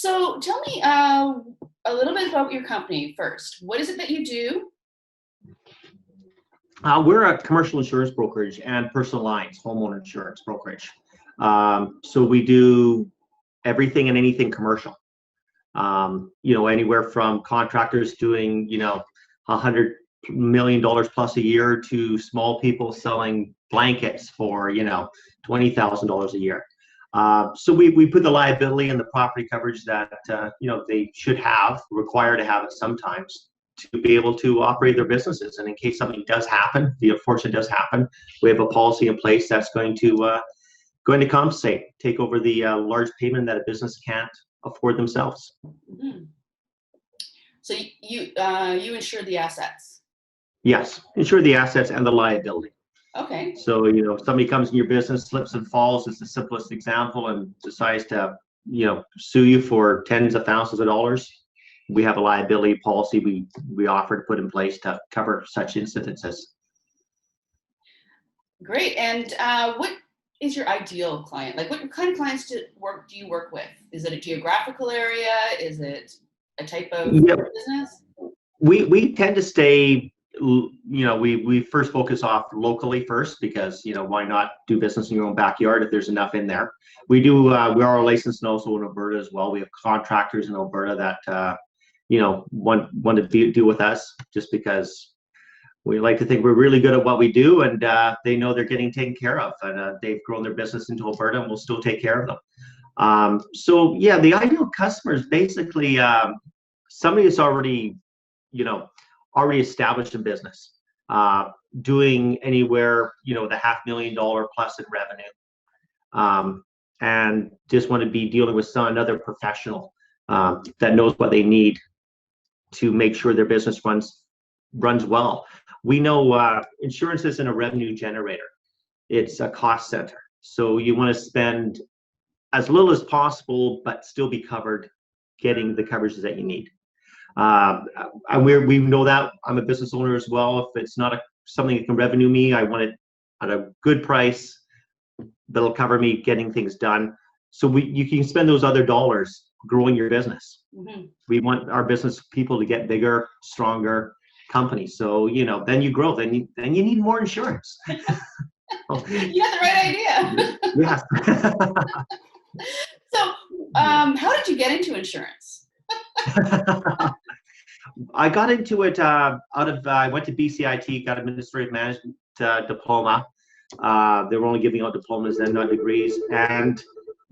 So tell me a little bit about your company first. What is it that you do? We're a commercial insurance brokerage and personal lines homeowner insurance brokerage. So we do everything and anything commercial. Anywhere from contractors doing, $100 million plus a year to small people selling blankets for, $20,000 a year. So we put the liability and the property coverage that, they should have, require to have it sometimes to be able to operate their businesses. And in case something does happen, the unfortunate does happen, we have a policy in place that's going to compensate, take over the large payment that a business can't afford themselves. Mm-hmm. So you insure the assets? Yes, insure the assets and the liability. Okay. So, if somebody comes in your business, slips and falls is the simplest example, and decides to, sue you for tens of thousands of dollars, we have a liability policy we offer to put in place to cover such incidences. Great. And what is your ideal client? Like, what kind of clients do you work with? Is it a geographical area? Is it a type of business? We tend to stay, we first focus off locally first, because, why not do business in your own backyard if there's enough in there. We are licensed also in Alberta as well. We have contractors in Alberta that, want to deal with us, just because we like to think we're really good at what we do, and they know they're getting taken care of, and they've grown their business into Alberta, and we'll still take care of them. So yeah, the ideal customer is basically somebody that's already established in business, doing anywhere, the $500,000 plus in revenue, and just want to be dealing with another professional that knows what they need to make sure their business runs well. We know insurance isn't a revenue generator; it's a cost center. So you want to spend as little as possible, but still be covered, getting the coverages that you need. And we know that. I'm a business owner as well. If it's not something that can revenue me, I want it at a good price that'll cover me getting things done. So you can spend those other dollars growing your business. Mm-hmm. We want our business people to get bigger, stronger companies. So then you grow. Then you need more insurance. You had the right idea. Yes. So, how did you get into insurance? I got into it I went to BCIT, got administrative management diploma. They were only giving out diplomas and not degrees, and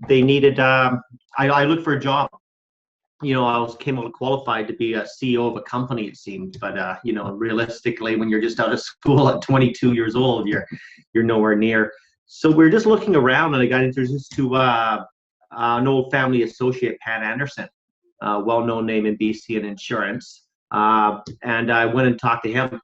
they needed. I looked for a job. I came out qualified to be a CEO of a company, it seemed, but realistically, when you're just out of school at 22 years old, you're nowhere near. So we were just looking around, and I got introduced to an old family associate, Pat Anderson, well-known name in BC in insurance, and I went and talked to him,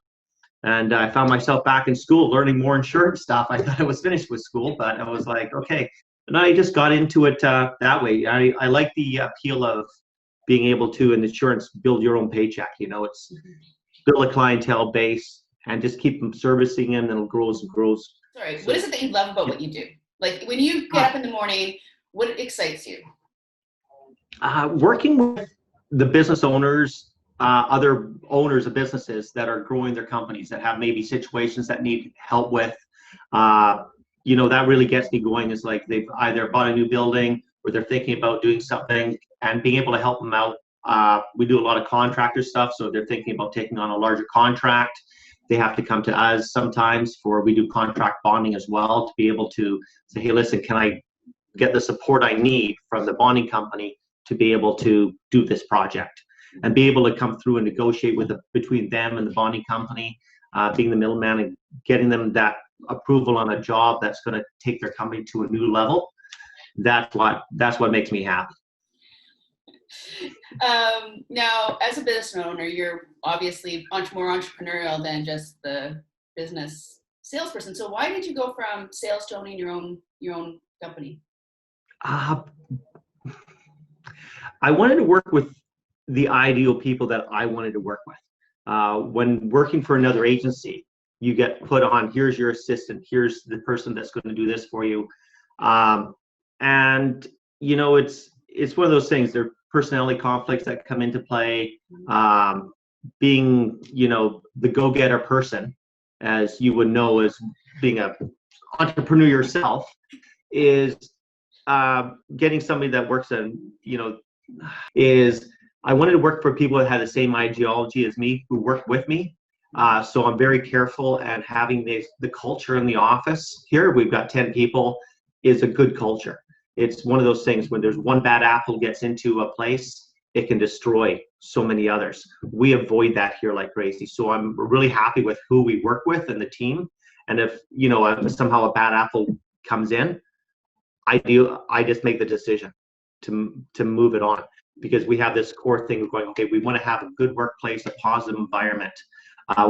and I found myself back in school learning more insurance stuff. I thought I was finished with school, but I was like, okay, and I just got into it that way. I like the appeal of being able to, in insurance, build your own paycheck. It's build a clientele base and just keep them servicing them, and it grows and grows. Sorry, what is it that you love about what you do? Like, when you get up in the morning, what excites you? Working with the business owners, other owners of businesses that are growing their companies, that have maybe situations that need help with, that really gets me going. Is like they've either bought a new building or they're thinking about doing something, and being able to help them out. We do a lot of contractor stuff, so if they're thinking about taking on a larger contract, they have to come to us sometimes we do contract bonding as well, to be able to say, hey, listen, can I get the support I need from the bonding company to be able to do this project, and be able to come through and negotiate between them and the bonding company, being the middleman and getting them that approval on a job that's going to take their company to a new level. That's what makes me happy. Now, as a business owner, you're obviously much more entrepreneurial than just the business salesperson. So why did you go from sales to owning your own company? I wanted to work with the ideal people that I wanted to work with. When working for another agency, you get put on, here's your assistant, here's the person that's going to do this for you. And it's one of those things. personality conflicts that come into play. Being, the go-getter person, as you would know, as being a entrepreneur yourself, is getting somebody that works in, is I wanted to work for people that had the same ideology as me, who work with me. So I'm very careful at having the culture in the office here. We've got 10 people, is a good culture. It's one of those things when there's one bad apple gets into a place, it can destroy so many others. We avoid that here like crazy. So I'm really happy with who we work with and the team. And if, somehow a bad apple comes in, I just make the decision to move it on, because we have this core thing of going, okay, we want to have a good workplace, a positive environment.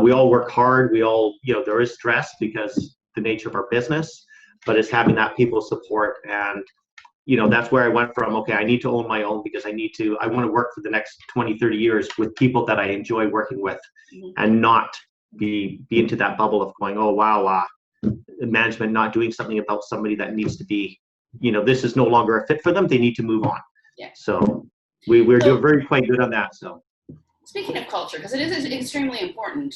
We all work hard. We all, there is stress because the nature of our business, but it's having that people support. And, that's where I went from, okay, I need to own my own, because I want to work for the next 20, 30 years with people that I enjoy working with, and not be into that bubble of going, oh, wow, management not doing something about somebody that needs to be, this is no longer a fit for them. They need to move on. Yeah. So we're doing very quite good on that. So speaking of culture, because it is extremely important.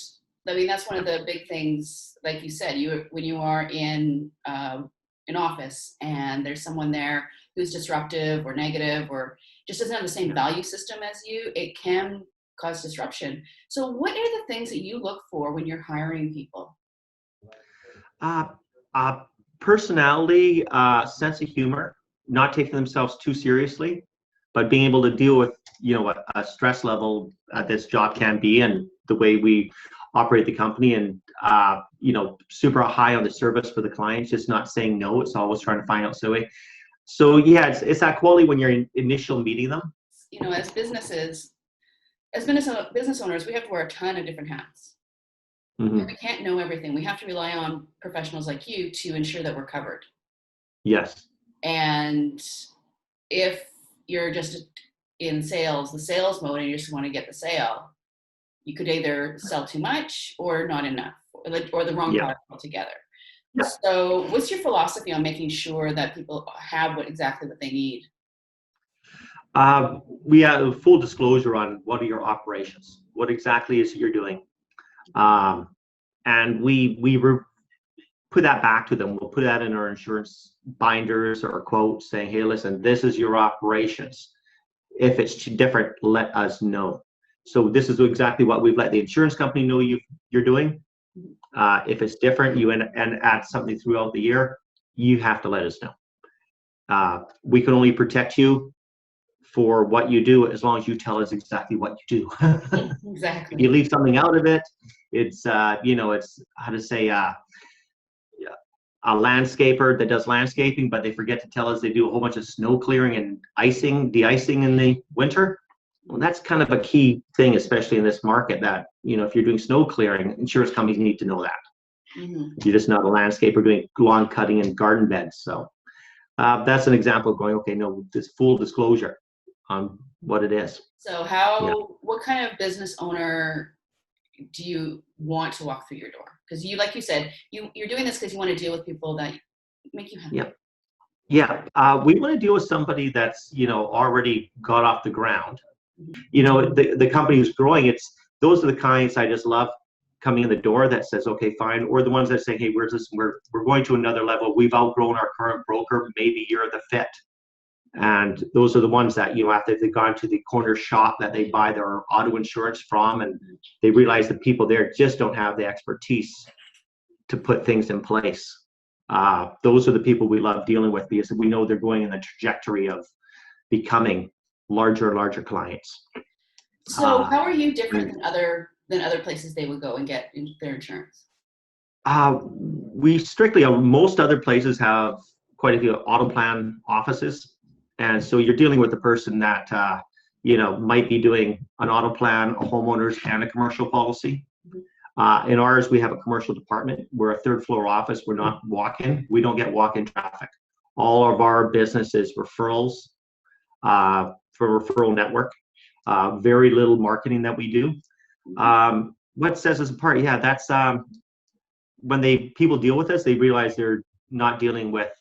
I mean, that's one of the big things, like you said, when you are in an office and there's someone there who's disruptive or negative or just doesn't have the same value system as you, it can cause disruption. So what are the things that you look for when you're hiring people? Personality, sense of humor, not taking themselves too seriously, but being able to deal with, a stress level this job can be, and the way we operate the company, and, super high on the service for the clients, just not saying no. It's always trying to find out the way. So yeah, it's that quality when you're initial meeting them. As business owners, we have to wear a ton of different hats. Mm-hmm. We can't know everything. We have to rely on professionals like you to ensure that we're covered. Yes. And if you're just in sales, the sales mode, and you just want to get the sale, you could either sell too much or not enough, or the wrong product altogether. Yeah. So what's your philosophy on making sure that people have exactly what they need? We have full disclosure on what are your operations, what exactly is you're doing. And we put that back to them. We'll put that in our insurance binders or quotes saying, hey, listen, this is your operations. If it's different, let us know. So this is exactly what we've let the insurance company know you're doing. If it's different, you and add something throughout the year, you have to let us know. We can only protect you for what you do as long as you tell us exactly what you do. Exactly. If you leave something out of it, it's it's how to say a landscaper that does landscaping, but they forget to tell us they do a whole bunch of snow clearing and de-icing in the winter. Well, that's kind of a key thing, especially in this market, that, if you're doing snow clearing, insurance companies need to know that. Mm-hmm. You're just not a landscaper doing lawn cutting and garden beds. So that's an example of going, okay, no, this full disclosure on what it is. So what kind of business owner do you want to walk through your door? Because like you said, you're doing this because you want to deal with people that make you happy. Yep. Yeah. We want to deal with somebody that's, already got off the ground. The company who's growing, those are the kinds I just love coming in the door that says, okay, fine. Or the ones that say, hey, we're going to another level. We've outgrown our current broker. Maybe you're the fit. And those are the ones that, after they've gone to the corner shop that they buy their auto insurance from, and they realize the people there just don't have the expertise to put things in place. Those are the people we love dealing with, because we know they're going in the trajectory of becoming larger and larger clients. So how are you different than other places they would go and get their insurance? We strictly, most other places have quite a few auto plan offices. And so you're dealing with the person that, might be doing an auto plan, a homeowner's, and a commercial policy. In ours, we have a commercial department. We're a third floor office. We're not walk-in. We don't get walk-in traffic. All of our business is referrals for referral network. Very little marketing that we do. What sets us apart? Yeah, that's when people deal with us, they realize they're not dealing with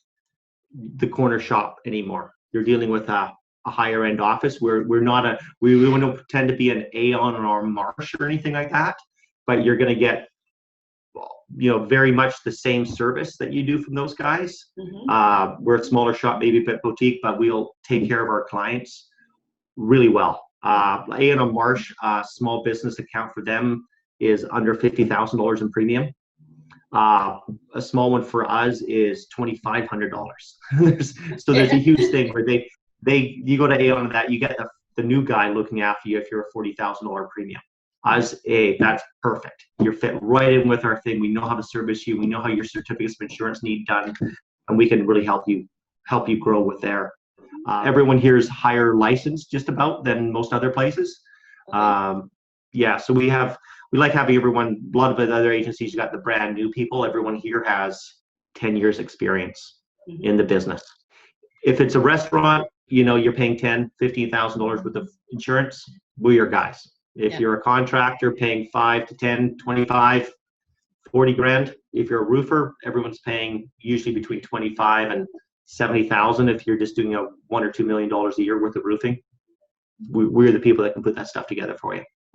the corner shop anymore. They're dealing with a a higher end office. We're not we don't pretend to be an Aon or Marsh or anything like that, but you're going to get, very much the same service that you do from those guys. We're a smaller shop, maybe a bit boutique, but we'll take care of our clients really well. Aon or Marsh, small business account for them is under $50,000 in premium. A small one for us is $2,500. So there's a huge thing where you go to Aon and that you get the new guy looking after you if you're a $40,000 premium. That's perfect. You're fit right in with our thing. We know how to service you. We know how your certificates of insurance need done, and we can really help you grow with there. Everyone here is higher licensed just about than most other places. So we like having everyone. A lot of the other agencies, you got the brand new people. Everyone here has 10 years experience in the business. If it's a restaurant, you're paying $10,000-$15,000 worth of insurance, we're your guys. If you're a contractor paying 5 to 10, 25, 40 grand. If you're a roofer, everyone's paying usually between 25 and 70,000. If you're just doing $1 or $2 million a year worth of roofing, we're the people that can put that stuff together for you.